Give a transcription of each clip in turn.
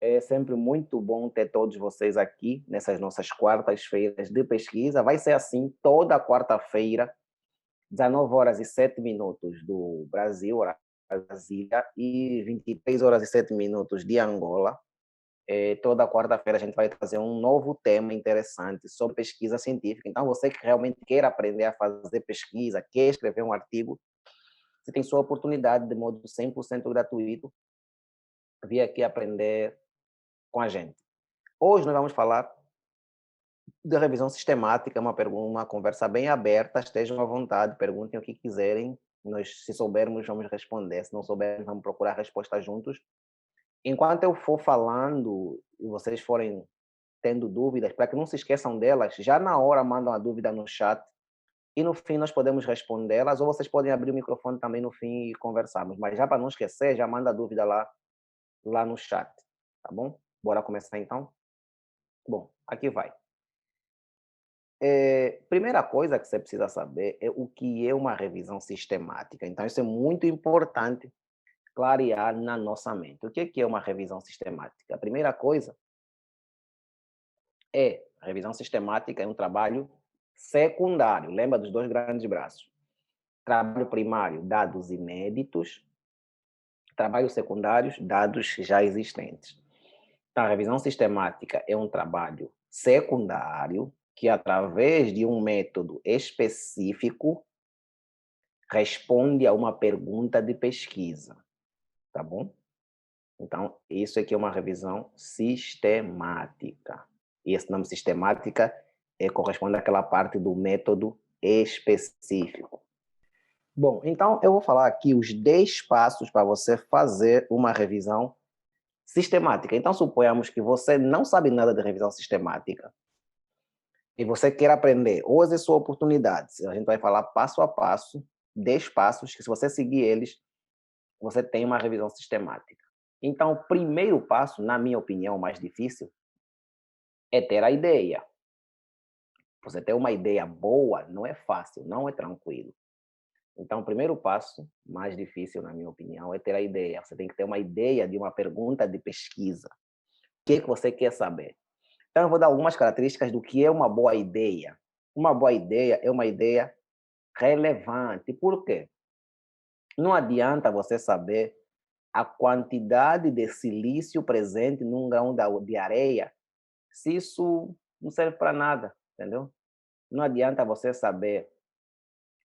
É sempre muito bom ter todos vocês aqui nessas nossas quartas-feiras de pesquisa. Vai ser assim toda quarta-feira, 19 horas e 7 minutos do Brasil, horário de Brasília, e 23 horas e 7 minutos de Angola. Toda quarta-feira a gente vai trazer um novo tema interessante sobre pesquisa científica. Então, você que realmente quer aprender a fazer pesquisa, quer escrever um artigo, você tem sua oportunidade de modo 100% gratuito, vir aqui aprender com a gente. Hoje nós vamos falar de revisão sistemática, é uma conversa bem aberta, estejam à vontade, perguntem o que quiserem, nós, se soubermos, vamos responder, se não soubermos, vamos procurar a resposta juntos. Enquanto eu for falando e vocês forem tendo dúvidas, para que não se esqueçam delas, já na hora mandam a dúvida no chat e no fim nós podemos respondê-las, ou vocês podem abrir o microfone também no fim e conversarmos, mas já para não esquecer, já manda a dúvida lá no chat, tá bom? Bora começar então? Bom, aqui vai. Primeira coisa que você precisa saber é o que é uma revisão sistemática. Então, isso é muito importante clarear na nossa mente. O que é uma revisão sistemática? A primeira coisa a revisão sistemática é um trabalho secundário. Lembra dos dois grandes braços? Trabalho primário, dados inéditos. Trabalhos secundários, dados já existentes. Então, a revisão sistemática é um trabalho secundário que, através de um método específico, responde a uma pergunta de pesquisa, tá bom? Então, isso aqui é uma revisão sistemática. E esse nome sistemática corresponde àquela parte do método específico. Bom, então eu vou falar aqui os 10 passos para você fazer uma revisão sistemática. Então, suponhamos que você não sabe nada de revisão sistemática e você quer aprender. Use a sua oportunidade. A gente vai falar passo a passo, 10 passos, que se você seguir eles, você tem uma revisão sistemática. Então, o primeiro passo, na minha opinião, o mais difícil, é ter a ideia. Você ter uma ideia boa não é fácil, não é tranquilo. Então, o primeiro passo, mais difícil, na minha opinião, é ter a ideia. Você tem que ter uma ideia de uma pergunta de pesquisa. O que é que você quer saber? Então, eu vou dar algumas características do que é uma boa ideia. Uma boa ideia é uma ideia relevante. Por quê? Não adianta você saber a quantidade de silício presente num grão de areia se isso não serve para nada, entendeu? Não adianta você saber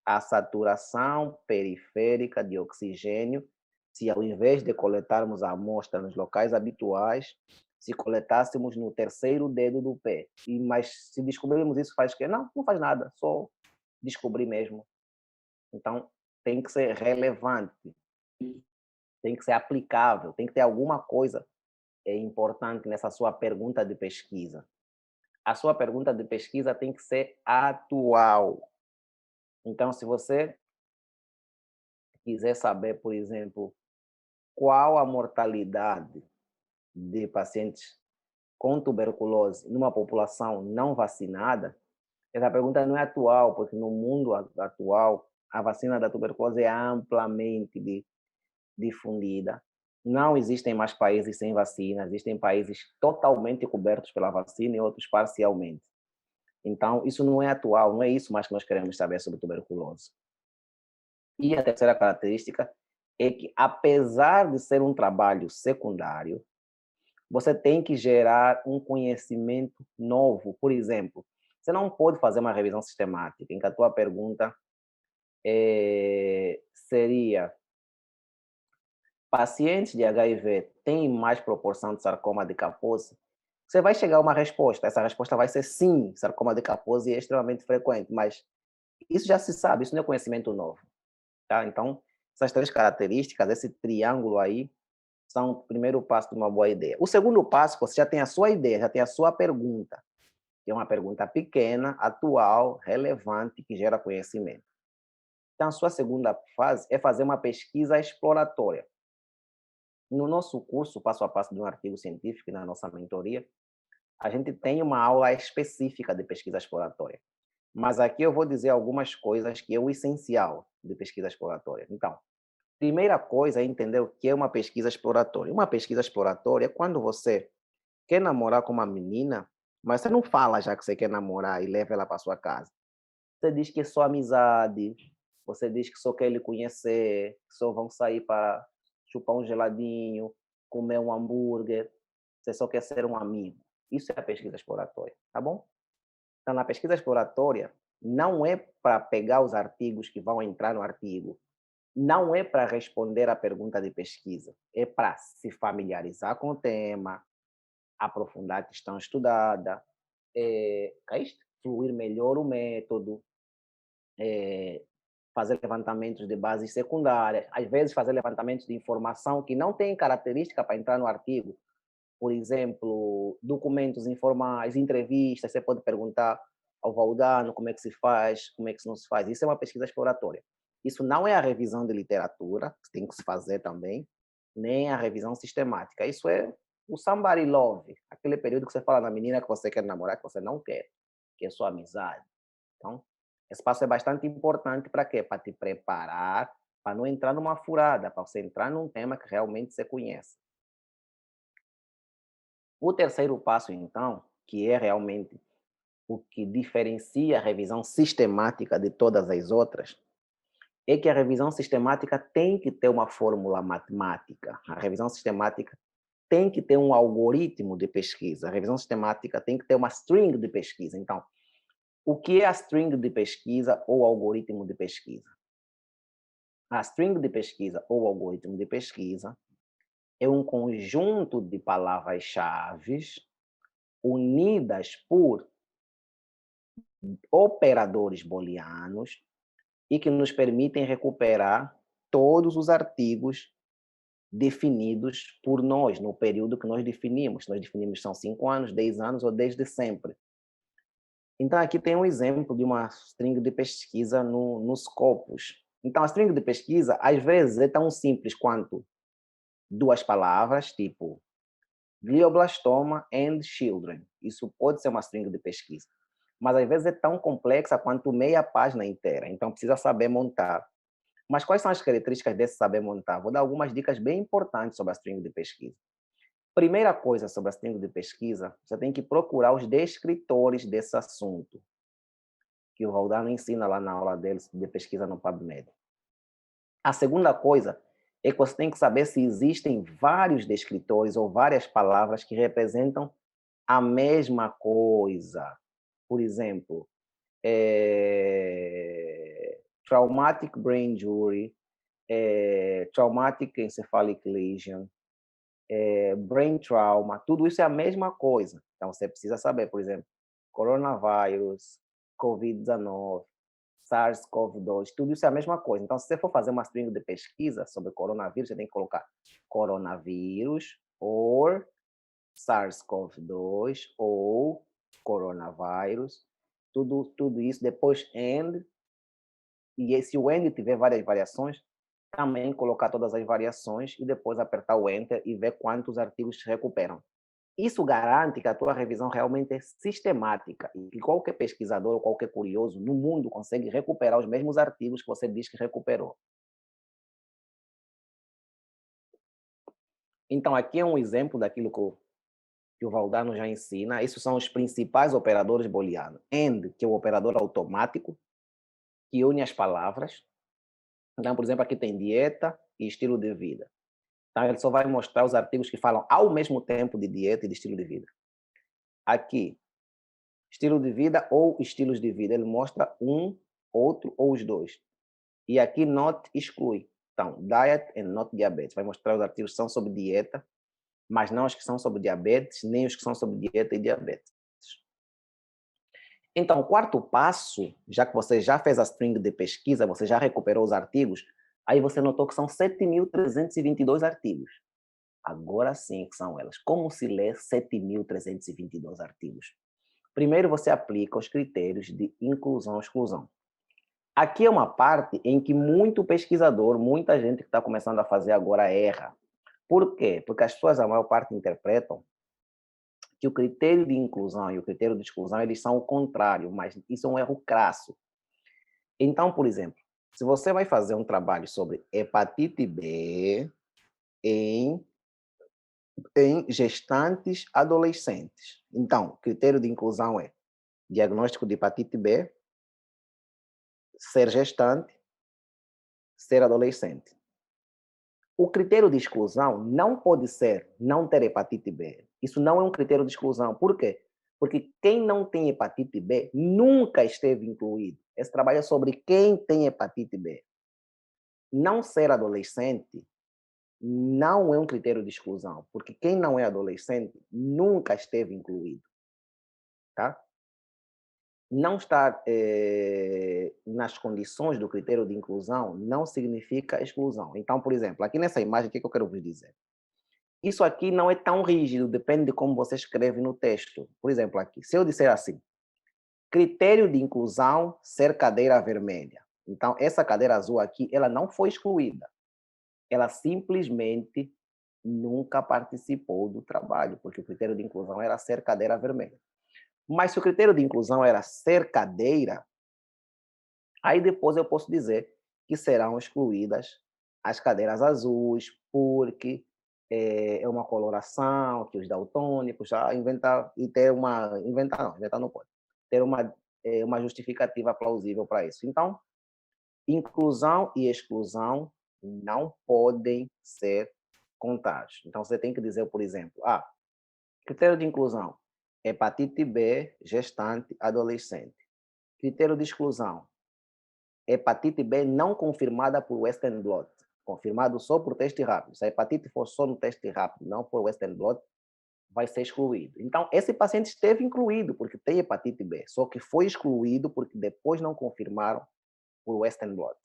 a saturação periférica de oxigênio se ao invés de coletarmos a amostra nos locais habituais, se coletássemos no terceiro dedo do pé. Mas se descobrirmos isso, faz o quê? Não, não faz nada, só descobrir mesmo. Então, tem que ser relevante, tem que ser aplicável, tem que ter alguma coisa importante nessa sua pergunta de pesquisa. A sua pergunta de pesquisa tem que ser atual. Então, se você quiser saber, por exemplo, qual a mortalidade de pacientes com tuberculose numa população não vacinada, essa pergunta não é atual, porque no mundo atual a vacina da tuberculose é amplamente difundida. Não existem mais países sem vacina, existem países totalmente cobertos pela vacina e outros parcialmente. Então, isso não é atual, não é isso mais que nós queremos saber sobre tuberculose. E a terceira característica é que, apesar de ser um trabalho secundário, você tem que gerar um conhecimento novo. Por exemplo, você não pode fazer uma revisão sistemática em que a tua pergunta seria: pacientes de HIV têm mais proporção de sarcoma de Kaposi? Você vai chegar a uma resposta. Essa resposta vai ser sim, sarcoma de Kaposi é extremamente frequente, mas isso já se sabe, isso não é conhecimento novo. Tá? Então, essas três características, esse triângulo aí, são o primeiro passo de uma boa ideia. O segundo passo, você já tem a sua ideia, já tem a sua pergunta, que é uma pergunta pequena, atual, relevante, que gera conhecimento. Então, a sua segunda fase é fazer uma pesquisa exploratória. No nosso curso, passo a passo de um artigo científico, e na nossa mentoria, a gente tem uma aula específica de pesquisa exploratória. Mas aqui eu vou dizer algumas coisas que é o essencial de pesquisa exploratória. Então, Primeira coisa é entender o que é uma pesquisa exploratória. Uma pesquisa exploratória é quando você quer namorar com uma menina, mas você não fala já que você quer namorar e leva ela para sua casa. Você diz que é só amizade, você diz que só quer lhe conhecer, que só vão sair para chupar um geladinho, comer um hambúrguer, você só quer ser um amigo. Isso é a pesquisa exploratória, tá bom? Então, na pesquisa exploratória, não é para pegar os artigos que vão entrar no artigo, não é para responder à pergunta de pesquisa, é para se familiarizar com o tema, aprofundar a questão estudada, caíste? Fluir melhor o método, fazer levantamentos de bases secundárias, às vezes fazer levantamentos de informação que não tem característica para entrar no artigo, por exemplo, documentos informais, entrevistas, você pode perguntar ao Valdano como é que se faz, como é que não se faz. Isso é uma pesquisa exploratória. Isso não é a revisão de literatura, que tem que se fazer também, nem a revisão sistemática. Isso é o somebody love, aquele período que você fala na menina que você quer namorar, que você não quer, que é sua amizade. Então, esse passo é bastante importante para quê? Para te preparar, para não entrar numa furada, para você entrar num tema que realmente você conhece. O terceiro passo, então, que é realmente o que diferencia a revisão sistemática de todas as outras, é que a revisão sistemática tem que ter uma fórmula matemática. A revisão sistemática tem que ter um algoritmo de pesquisa. A revisão sistemática tem que ter uma string de pesquisa. Então, o que é a string de pesquisa ou algoritmo de pesquisa? A string de pesquisa ou algoritmo de pesquisa é um conjunto de palavras-chave unidas por operadores booleanos e que nos permitem recuperar todos os artigos definidos por nós, no período que nós definimos. Nós definimos são 5 anos, 10 anos ou desde sempre. Então, aqui tem um exemplo de uma string de pesquisa nos Scopus. Então, a string de pesquisa, às vezes, é tão simples quanto duas palavras, tipo glioblastoma and children. Isso pode ser uma string de pesquisa. Mas, às vezes, é tão complexa quanto meia página inteira. Então, precisa saber montar. Mas quais são as características desse saber montar? Vou dar algumas dicas bem importantes sobre a string de pesquisa. Primeira coisa sobre a string de pesquisa, você tem que procurar os descritores desse assunto, que o Valdano ensina lá na aula dele de pesquisa no PubMed. A segunda coisa é que você tem que saber se existem vários descritores ou várias palavras que representam a mesma coisa. Por exemplo, traumatic brain injury, traumatic encephalic lesion, brain trauma, tudo isso é a mesma coisa. Então, você precisa saber, por exemplo, coronavírus, Covid-19, SARS-CoV-2, tudo isso é a mesma coisa. Então, se você for fazer uma string de pesquisa sobre coronavírus, você tem que colocar coronavírus, or SARS-CoV-2, ou coronavírus, tudo isso, depois and, e se o and tiver várias variações, também colocar todas as variações e depois apertar o Enter e ver quantos artigos se recuperam. Isso garante que a tua revisão realmente é sistemática e que qualquer pesquisador ou qualquer curioso no mundo consegue recuperar os mesmos artigos que você diz que recuperou. Então, aqui é um exemplo daquilo que o Valdano já ensina. Esses são os principais operadores booleanos. AND, que é o operador automático, que une as palavras. Então, por exemplo, aqui tem dieta e estilo de vida. Então, ele só vai mostrar os artigos que falam ao mesmo tempo de dieta e de estilo de vida. Aqui, estilo de vida ou estilos de vida. Ele mostra um, outro ou os dois. E aqui, not exclui. Então, diet and not diabetes. Vai mostrar os artigos que são sobre dieta, mas não os que são sobre diabetes, nem os que são sobre dieta e diabetes. Então, o quarto passo, já que você já fez a string de pesquisa, você já recuperou os artigos, aí você notou que são 7.322 artigos. Agora sim que são elas. Como se lê 7.322 artigos? Primeiro você aplica os critérios de inclusão e exclusão. Aqui é uma parte em que muito pesquisador, muita gente que está começando a fazer agora erra. Por quê? Porque as pessoas, a maior parte, interpretam que o critério de inclusão e o critério de exclusão eles são o contrário, mas isso é um erro crasso. Então, por exemplo, Se você vai fazer um trabalho sobre hepatite B em, em gestantes adolescentes, então, o critério de inclusão é diagnóstico de hepatite B, ser gestante, ser adolescente. O critério de exclusão não pode ser não ter hepatite B. Isso não é um critério de exclusão. Por quê? Porque quem não tem hepatite B nunca esteve incluído. Esse trabalho é sobre quem tem hepatite B. Não ser adolescente não é um critério de exclusão, porque quem não é adolescente nunca esteve incluído, tá? Não estar nas condições do critério de inclusão não significa exclusão. Então, por exemplo, aqui nessa imagem, o que eu quero vos dizer? Isso aqui não é tão rígido, depende de como você escreve no texto. Por exemplo, aqui, se eu disser assim, critério de inclusão ser cadeira vermelha. Então, essa cadeira azul aqui, ela não foi excluída. Ela simplesmente nunca participou do trabalho, porque o critério de inclusão era ser cadeira vermelha. Mas se o critério de inclusão era ser cadeira, aí depois eu posso dizer que serão excluídas as cadeiras azuis, porque é uma coloração que os daltônicos já inventar e ter uma inventar não pode ter uma justificativa plausível para isso. Então, inclusão e exclusão não podem ser contados. Então, você tem que dizer, por exemplo, critério de inclusão, hepatite B, gestante, adolescente. Critério de exclusão, hepatite B não confirmada por Western blot, confirmado só por teste rápido. Se a hepatite for só no teste rápido, não por Western blot, vai ser excluído. Então, esse paciente esteve incluído porque tem hepatite B, só que foi excluído porque depois não confirmaram por Western blot.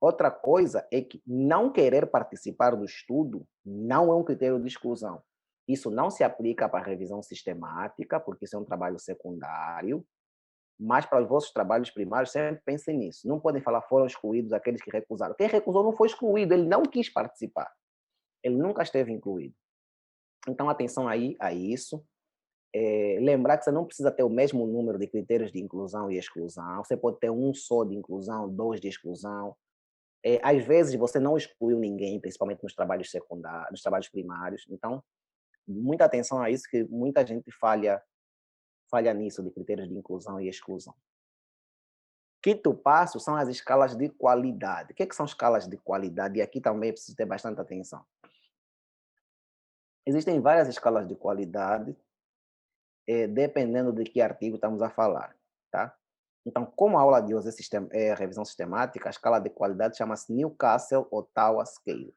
Outra coisa é que não querer participar do estudo não é um critério de exclusão. Isso não se aplica para a revisão sistemática, porque isso é um trabalho secundário, mas para os vossos trabalhos primários, sempre pensem nisso. Não podem falar foram excluídos aqueles que recusaram. Quem recusou não foi excluído, ele não quis participar. Ele nunca esteve incluído. Então, atenção aí a isso. Lembrar que você não precisa ter o mesmo número de critérios de inclusão e exclusão. Você pode ter um só de inclusão, dois de exclusão. Às vezes, você não excluiu ninguém, principalmente nos trabalhos secundários, nos trabalhos primários. Então, muita atenção a isso, que muita gente falha nisso, de critérios de inclusão e exclusão. Quinto passo são as escalas de qualidade. O que são escalas de qualidade? E aqui também é preciso ter bastante atenção. Existem várias escalas de qualidade, dependendo de que artigo estamos a falar, tá? Então, como a aula de hoje é revisão sistemática, a escala de qualidade chama-se Newcastle-Ottawa Scale.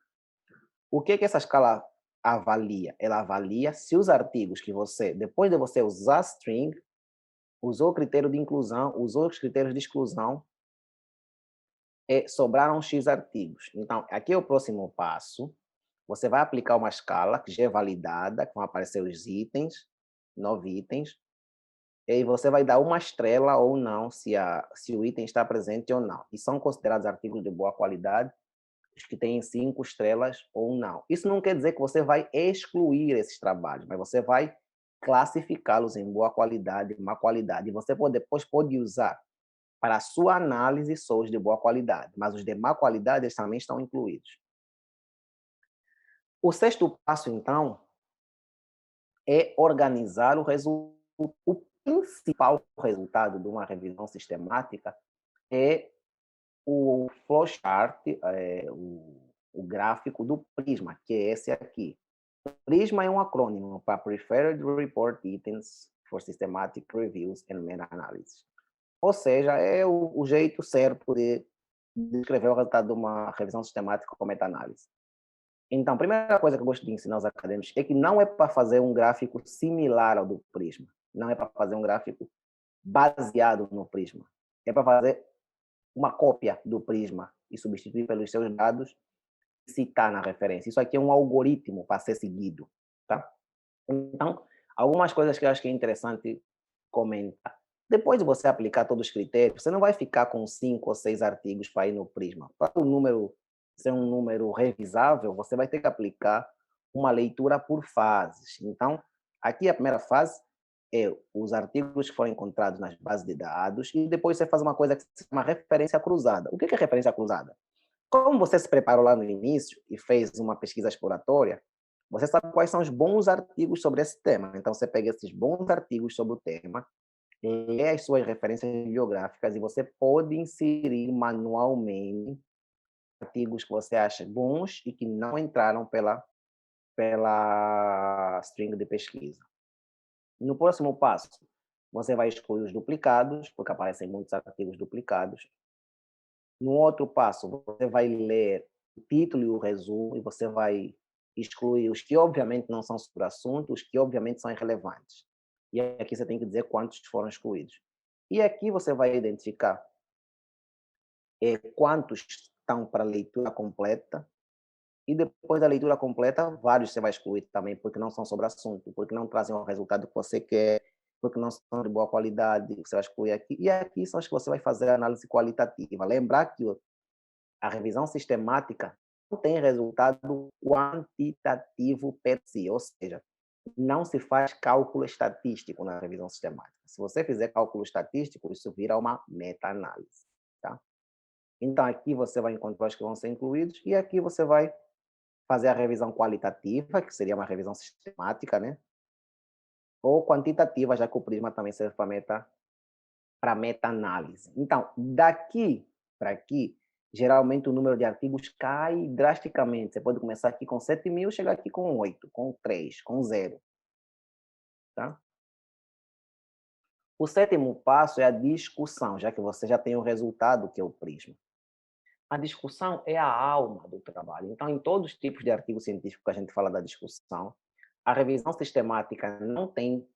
O que essa escala avalia? Ela avalia se os artigos que você, depois de você usar string, usou o critério de inclusão, usou os critérios de exclusão, sobraram X artigos. Então, aqui é o próximo passo. Você vai aplicar uma escala que já é validada, que vão aparecer os itens, 9 itens, e aí você vai dar uma estrela ou não, se o item está presente ou não. E são considerados artigos de boa qualidade os que têm 5 estrelas ou não. Isso não quer dizer que você vai excluir esses trabalhos, mas você vai classificá-los em boa qualidade, má qualidade. E você depois pode usar para a sua análise só os de boa qualidade, mas os de má qualidade eles também estão incluídos. O sexto passo, então, é organizar o resultado. O principal resultado de uma revisão sistemática é o flowchart, o gráfico do PRISMA, que é esse aqui. PRISMA é um acrônimo para Preferred Report Items for Systematic Reviews and Meta-Analysis. Ou seja, é o jeito certo de descrever o resultado de uma revisão sistemática com meta-análise. Então, a primeira coisa que eu gosto de ensinar aos acadêmicos é que não é para fazer um gráfico similar ao do Prisma. Não é para fazer um gráfico baseado no Prisma. É para fazer uma cópia do Prisma e substituir pelos seus dados e citar na referência. Isso aqui é um algoritmo para ser seguido, tá? Então, algumas coisas que eu acho que é interessante comentar. Depois de você aplicar todos os critérios, você não vai ficar com 5 ou 6 artigos para ir no Prisma. Para o número ser um número revisável, você vai ter que aplicar uma leitura por fases. Então, aqui a primeira fase é os artigos que foram encontrados nas bases de dados e depois você faz uma coisa que se chama referência cruzada. O que é referência cruzada? Como você se preparou lá no início e fez uma pesquisa exploratória, você sabe quais são os bons artigos sobre esse tema. Então, você pega esses bons artigos sobre o tema, lê as suas referências bibliográficas e você pode inserir manualmente artigos que você acha bons e que não entraram pela string de pesquisa. No próximo passo, você vai excluir os duplicados, porque aparecem muitos artigos duplicados. No outro passo, você vai ler o título e o resumo e você vai excluir os que obviamente não são sobre o assunto, os que obviamente são irrelevantes. E aqui você tem que dizer quantos foram excluídos. E aqui você vai identificar quantos estão para leitura completa. E depois da leitura completa, vários você vai excluir também, porque não são sobre assunto, porque não trazem o resultado que você quer, porque não são de boa qualidade, você vai excluir aqui. E aqui são os que você vai fazer a análise qualitativa. Lembrar que a revisão sistemática não tem resultado quantitativo per si, ou seja, não se faz cálculo estatístico na revisão sistemática. Se você fizer cálculo estatístico, isso vira uma meta-análise. Tá? Então, aqui você vai encontrar os que vão ser incluídos e aqui você vai fazer a revisão qualitativa, que seria uma revisão sistemática, né? Ou quantitativa, já que o Prisma também serve para meta-análise. Então, daqui para aqui, geralmente o número de artigos cai drasticamente. Você pode começar aqui com 7.000, chegar aqui com 8, com 3, com 0. Tá? O sétimo passo é a discussão, já que você já tem o resultado, que é o Prisma. A discussão é a alma do trabalho. Então, em todos os tipos de artigo científico que a gente fala da discussão, a revisão sistemática não tem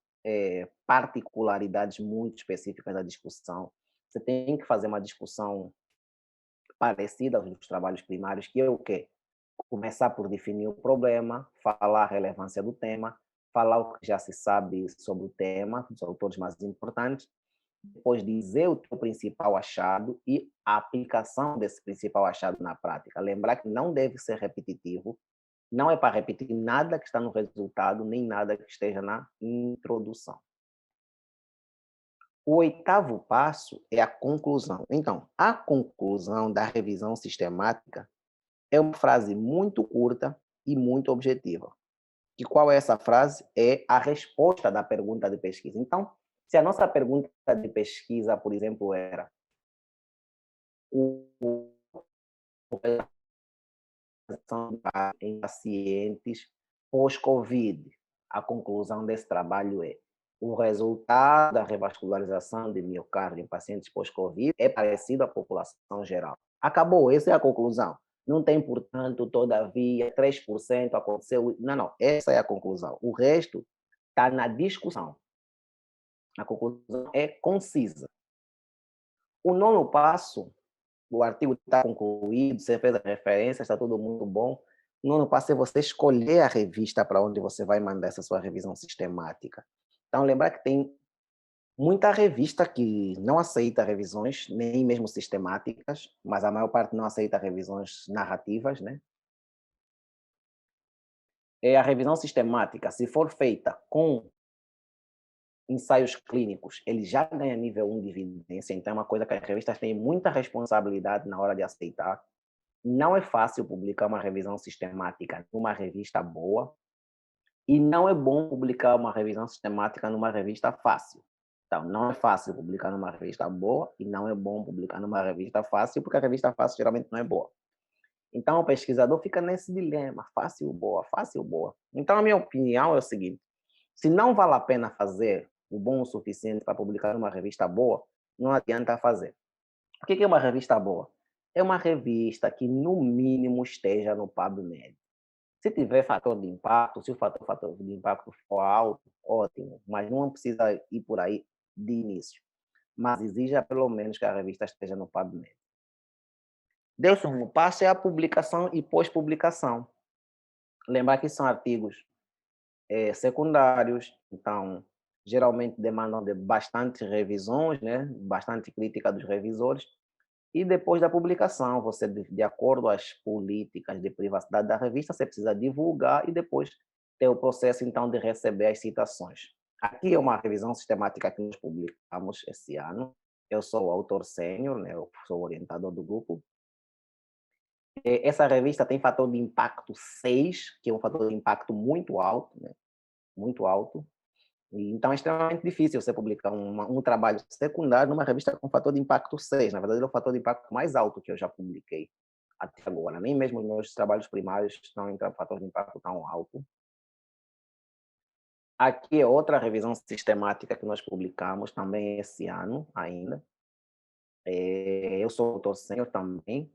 particularidades muito específicas da discussão. Você tem que fazer uma discussão parecida aos dos trabalhos primários, que é o quê? Começar por definir o problema, falar a relevância do tema, falar o que já se sabe sobre o tema, os autores mais importantes, depois dizer o teu principal achado e a aplicação desse principal achado na prática. Lembrar que não deve ser repetitivo, não é para repetir nada que está no resultado, nem nada que esteja na introdução. O oitavo passo é a conclusão. Então, a conclusão da revisão sistemática é uma frase muito curta e muito objetiva. E qual é essa frase? É a resposta da pergunta de pesquisa. Então, se a nossa pergunta de pesquisa, por exemplo, era o em pacientes pós-Covid, a conclusão desse trabalho é o resultado da revascularização de miocárdio em pacientes pós-Covid é parecido à população geral. Acabou, essa é a conclusão. Não tem, portanto, todavia, 3% aconteceu. Não, não, essa é a conclusão. O resto está na discussão. A conclusão é concisa. O nono passo, o artigo está concluído, você fez a referência, está tudo muito bom. O nono passo é você escolher a revista para onde você vai mandar essa sua revisão sistemática. Então, lembrar que tem muita revista que não aceita revisões, nem mesmo sistemáticas, mas a maior parte não aceita revisões narrativas, né? É a revisão sistemática, se for feita com ensaios clínicos, ele já ganha nível 1 de evidência, então é uma coisa que as revistas têm muita responsabilidade na hora de aceitar. Não é fácil publicar uma revisão sistemática numa revista boa e não é bom publicar uma revisão sistemática numa revista fácil. Então, não é fácil publicar numa revista boa e não é bom publicar numa revista fácil, porque a revista fácil geralmente não é boa. Então, o pesquisador fica nesse dilema, fácil ou boa, fácil ou boa. Então, a minha opinião é o seguinte, se não vale a pena fazer o bom o suficiente para publicar numa revista boa, não adianta fazer. O que é uma revista boa? É uma revista que, no mínimo, esteja no PubMed. Se tiver fator de impacto, se o fator de impacto for alto, ótimo, mas não precisa ir por aí de início. Mas exija pelo menos que a revista esteja no PubMed. Décimo passo é a publicação e pós-publicação. Lembrar que são artigos secundários, então geralmente demandam de bastante revisões, né? Bastante crítica dos revisores. E depois da publicação, você, de acordo às políticas de privacidade da revista, você precisa divulgar e depois ter o processo, então, de receber as citações. Aqui é uma revisão sistemática que nós publicamos esse ano. Eu sou o autor sênior, né? Eu sou o orientador do grupo. Essa revista tem fator de impacto 6, que é um fator de impacto muito alto, né? Muito alto. E, então é extremamente difícil você publicar um trabalho secundário numa revista com fator de impacto 6. Na verdade, ele é o fator de impacto mais alto que eu já publiquei até agora. Nem mesmo os meus trabalhos primários estão em fator de impacto tão alto. Aqui é outra revisão sistemática que nós publicamos também esse ano ainda. Eu sou autor sênior também.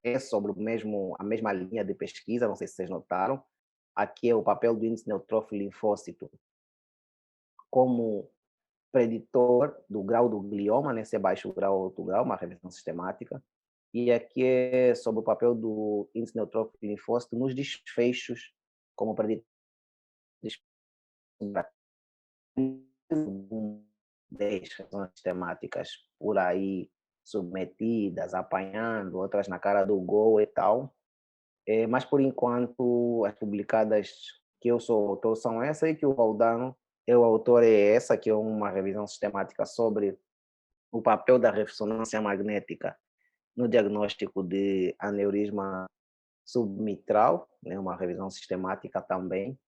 É sobre a mesma linha de pesquisa, não sei se vocês notaram. Aqui é o papel do índice neutrófilo linfócito como preditor do grau do glioma, né, se é baixo grau ou alto grau, uma revisão sistemática. E aqui é sobre o papel do índice neutrófilo linfócito nos desfechos como preditor de 10 revisões sistemáticas por aí submetidas, apanhando, outras na cara do gol e tal. Mas, por enquanto, as publicadas que eu sou autor são essa e que o Valdano é o autor é essa, que é uma revisão sistemática sobre o papel da ressonância magnética no diagnóstico de aneurisma submitral, né, uma revisão sistemática também.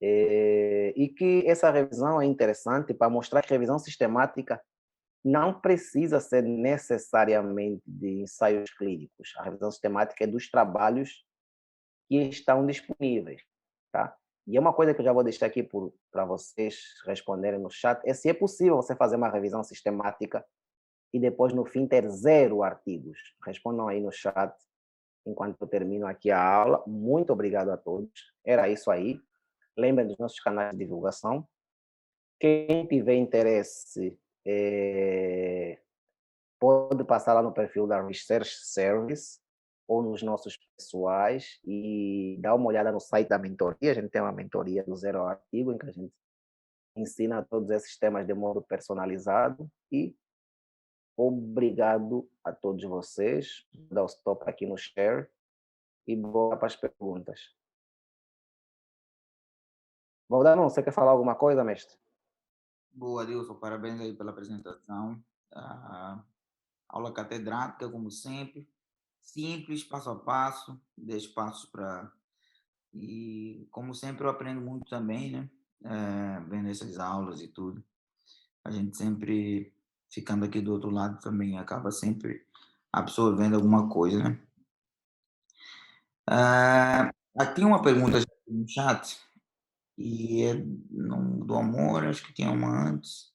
E que essa revisão é interessante para mostrar que a revisão sistemática não precisa ser necessariamente de ensaios clínicos. A revisão sistemática é dos trabalhos que estão disponíveis, tá? E é uma coisa que eu já vou deixar aqui para vocês responderem no chat, é se é possível você fazer uma revisão sistemática e depois no fim ter 0 artigos. Respondam aí no chat enquanto eu termino aqui a aula. Muito obrigado a todos. Era isso aí. Lembrem dos nossos canais de divulgação. Quem tiver interesse, pode passar lá no perfil da Research Service ou nos nossos pessoais e dar uma olhada no site da mentoria. A gente tem uma mentoria do 0 ao artigo, em que a gente ensina todos esses temas de modo personalizado. E obrigado a todos vocês. Vou dar o stop aqui no share e bora para as perguntas. Valdano, você quer falar alguma coisa, mestre? Boa, Adilson, parabéns aí pela apresentação. Aula catedrática, como sempre, simples, passo a passo, 10 passos para... E, como sempre, eu aprendo muito também, né? Vendo essas aulas e tudo. A gente sempre, ficando aqui do outro lado, também acaba sempre absorvendo alguma coisa, né? Aqui uma pergunta no chat, e é do amor, acho que tinha uma antes,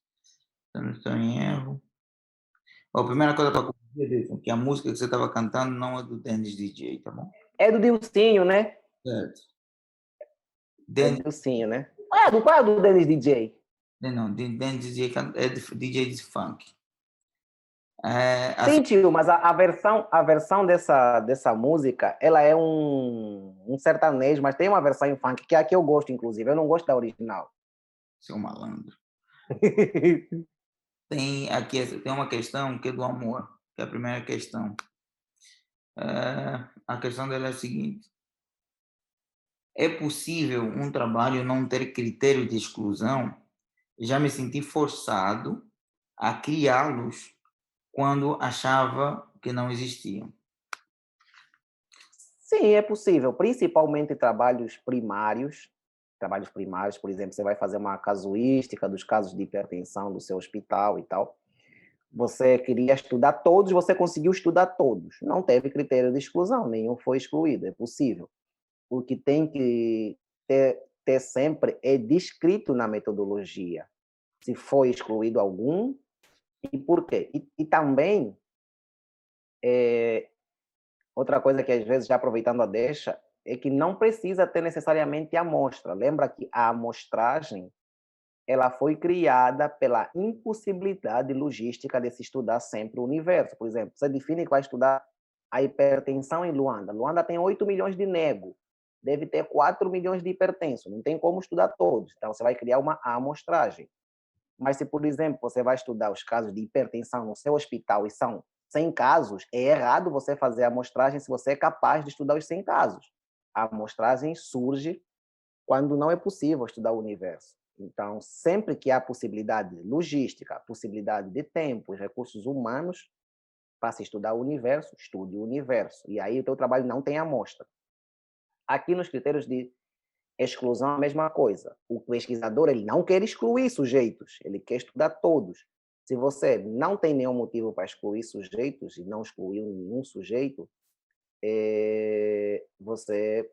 se eu não estou em erro. A primeira coisa para corrigir, Edson, que a música que você estava cantando não é do Dennis DJ, tá bom? É do Dilcinho, né? Certo. É do Dennis, Dilcinho, né? Qual é do Dennis DJ? não, Dennis DJ é DJ de funk. Sim, tio, mas a versão dessa música, ela é um sertanejo, mas tem uma versão em funk, que é a que eu gosto, inclusive. Eu não gosto da original. Seu malandro. Tem uma questão que é do amor, que é a primeira questão. A questão dela é a seguinte: é possível um trabalho não ter critério de exclusão? Já me senti forçado a criá-los quando achava que não existiam. Sim, é possível, principalmente trabalhos primários. Trabalhos primários, por exemplo, você vai fazer uma casuística dos casos de hipertensão do seu hospital e tal. Você queria estudar todos, você conseguiu estudar todos. Não teve critério de exclusão, nenhum foi excluído, é possível. O que tem que ter sempre é descrito na metodologia se foi excluído algum e por quê. E também, outra coisa que às vezes, já aproveitando a deixa, é que não precisa ter necessariamente a amostra. Lembra que a amostragem ela foi criada pela impossibilidade logística de se estudar sempre o universo. Por exemplo, você define que vai estudar a hipertensão em Luanda. Luanda tem 8 milhões de nego, deve ter 4 milhões de hipertensos, não tem como estudar todos. Então, você vai criar uma amostragem. Mas se, por exemplo, você vai estudar os casos de hipertensão no seu hospital e são 100 casos, é errado você fazer a amostragem se você é capaz de estudar os 100 casos. A amostragem surge quando não é possível estudar o universo. Então, sempre que há possibilidade de logística, possibilidade de tempo, recursos humanos, para se estudar o universo, estude o universo. E aí o teu trabalho não tem amostra. Aqui nos critérios de exclusão, a mesma coisa. O pesquisador ele não quer excluir sujeitos, ele quer estudar todos. Se você não tem nenhum motivo para excluir sujeitos e não excluiu nenhum sujeito, você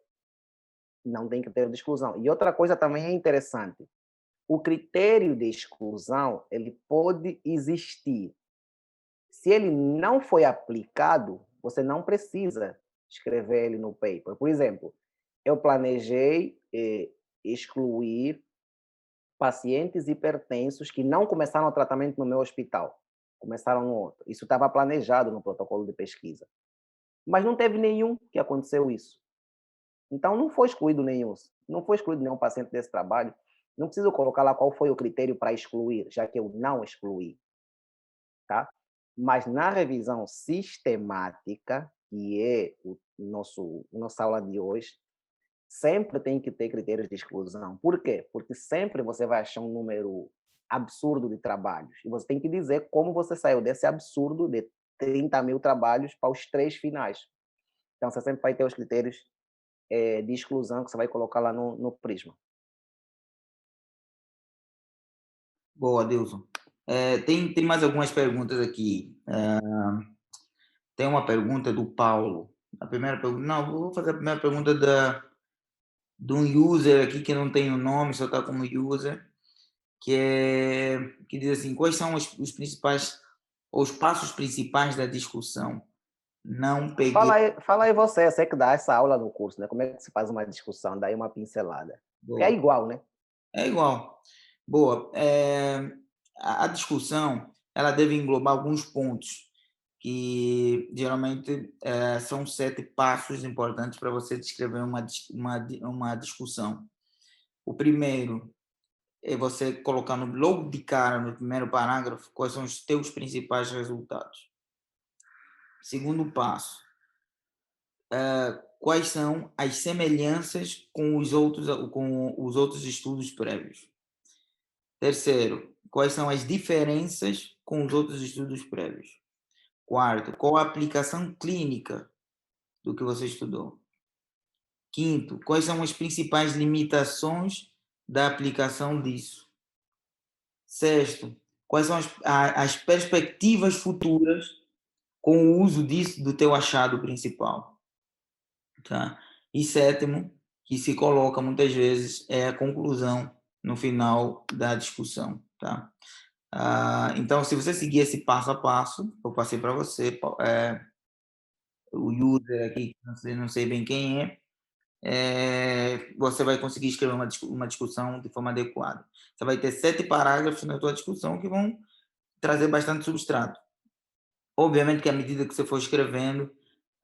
não tem critério de exclusão. E outra coisa também é interessante, o critério de exclusão ele pode existir. Se ele não foi aplicado, você não precisa escrever ele no paper. Por exemplo, eu planejei excluir pacientes hipertensos que não começaram o tratamento no meu hospital, começaram no outro. Isso estava planejado no protocolo de pesquisa. Mas não teve nenhum que aconteceu isso. Então, não foi excluído nenhum. Não foi excluído nenhum paciente desse trabalho. Não preciso colocar lá qual foi o critério para excluir, já que eu não excluí. Tá? Mas na revisão sistemática, que é nossa aula de hoje, sempre tem que ter critérios de exclusão. Por quê? Porque sempre você vai achar um número absurdo de trabalhos. E você tem que dizer como você saiu desse absurdo de 30 mil trabalhos para os 3 finais. Então, você sempre vai ter os critérios de exclusão que você vai colocar lá no Prisma. Boa, Adilson. Tem mais algumas perguntas aqui. Tem uma pergunta do Paulo. A primeira pergunta, não, vou fazer a primeira pergunta de um user aqui que não tem o nome, só está como user, que diz assim: quais são os principais, os passos principais da discussão? Não peguei. Fala aí você que dá essa aula no curso, né? Como é que se faz uma discussão? Daí uma pincelada. Porque é Boa. igual, né? É igual. Boa. A discussão ela deve englobar alguns pontos que geralmente são 7 passos importantes para você descrever uma discussão. O primeiro é você colocar logo de cara, no primeiro parágrafo, quais são os teus principais resultados. Segundo passo, quais são as semelhanças com os outros estudos prévios. Terceiro, quais são as diferenças com os outros estudos prévios. Quarto, qual a aplicação clínica do que você estudou. Quinto, quais são as principais limitações da aplicação disso. Sexto, quais são as perspectivas futuras com o uso disso do teu achado principal. Tá? E sétimo, que se coloca muitas vezes, é a conclusão no final da discussão. Tá? Então, se você seguir esse passo a passo, eu passei para você, o user aqui, não sei bem quem você vai conseguir escrever uma discussão de forma adequada. Você vai ter 7 parágrafos na tua discussão que vão trazer bastante substrato. Obviamente que à medida que você for escrevendo,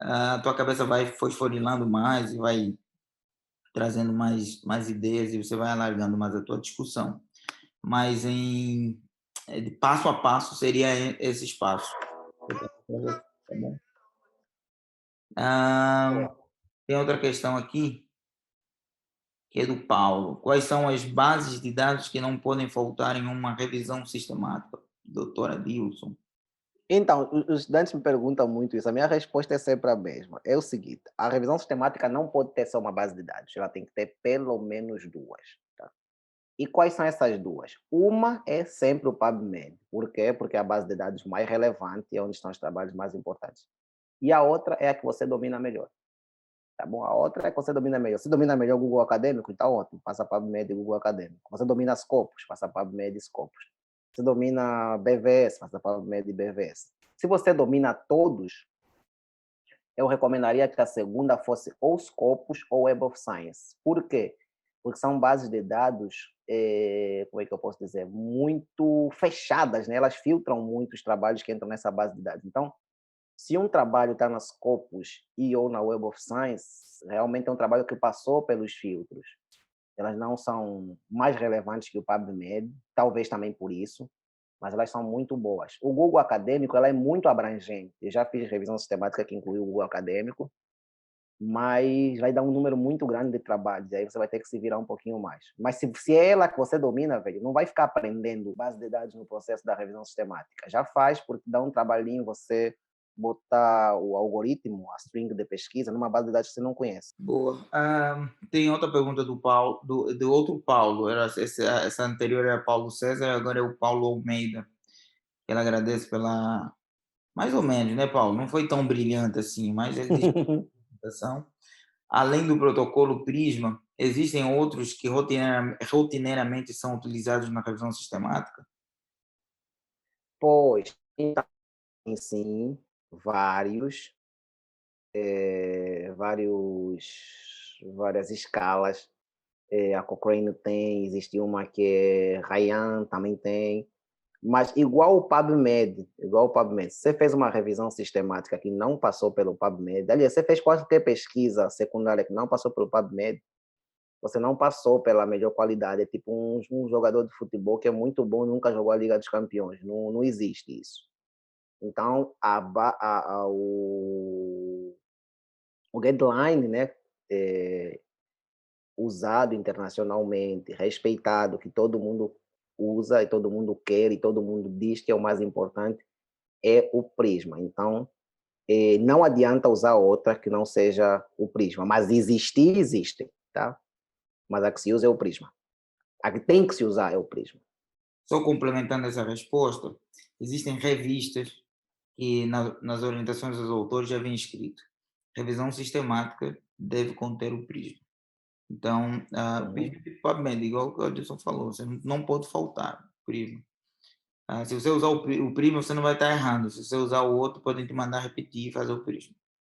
a tua cabeça vai fosforilando mais e vai trazendo mais ideias e você vai alargando mais a tua discussão. Mas de passo a passo seria esses passos. Tá bom? Tem outra questão aqui, que é do Paulo. Quais são as bases de dados que não podem faltar em uma revisão sistemática? Doutora Dilson. Então, os estudantes me perguntam muito isso. A minha resposta é sempre a mesma. É o seguinte: a revisão sistemática não pode ter só uma base de dados, ela tem que ter pelo menos duas. Tá? E quais são essas duas? Uma é sempre o PubMed. Por quê? Porque é a base de dados mais relevante e é onde estão os trabalhos mais importantes. E a outra é a que você domina melhor. Tá bom? A outra é que você domina melhor. Se domina melhor o Google Acadêmico, então ótimo, passa PubMed e Google Acadêmico. Você domina Scopus, passa PubMed e Scopus. Você domina BVS, passa PubMed e BVS. Se você domina todos, eu recomendaria que a segunda fosse ou Scopus ou Web of Science. Por quê? Porque são bases de dados, como é que eu posso dizer, muito fechadas, né? Elas filtram muitos trabalhos que entram nessa base de dados. Então, se um trabalho está nas Scopus e ou na Web of Science, realmente é um trabalho que passou pelos filtros. Elas não são mais relevantes que o PubMed, talvez também por isso, mas elas são muito boas. O Google Acadêmico ela é muito abrangente. Eu já fiz revisão sistemática que inclui o Google Acadêmico mas vai dar um número muito grande de trabalhos, aí você vai ter que se virar um pouquinho mais. Mas se é ela que você domina, velho, não vai ficar aprendendo base de dados no processo da revisão sistemática. Já faz, porque dá um trabalhinho você botar o algoritmo, a string de pesquisa, numa base de dados que você não conhece. Boa. Tem outra pergunta do Paulo, do outro Paulo. Essa anterior era Paulo César, agora é o Paulo Almeida. Ele agradece pela. Mais ou menos, né, Paulo? Não foi tão brilhante assim, mas ele diz apresentação. Além do protocolo Prisma, existem outros que rotineiramente são utilizados na revisão sistemática? Pois, então, sim, vários, várias escalas. A Cochrane tem, existe uma que é Ryan, também tem. Mas igual o PubMed, se você fez uma revisão sistemática que não passou pelo PubMed, aliás, você fez qualquer pesquisa secundária que não passou pelo PubMed, você não passou pela melhor qualidade. É tipo um jogador de futebol que é muito bom e nunca jogou a Liga dos Campeões. Não, não existe isso. Então, o guideline, né, é, usado internacionalmente, respeitado, que todo mundo usa e todo mundo quer e todo mundo diz que é o mais importante, é o Prisma. Então, não adianta usar outra que não seja o Prisma, mas existir, existe, tá? Mas a que se usa é o Prisma. A que tem que se usar é o Prisma. Só complementando essa resposta, existem revistas que nas orientações dos autores já vem escrito: revisão sistemática deve conter o prisma. Então, Uhum. PubMed, igual o que o Adilson falou, você não pode faltar prisma. Se você usar o prisma, você não vai estar errando. Se você usar o outro, podem te mandar repetir e fazer o prisma.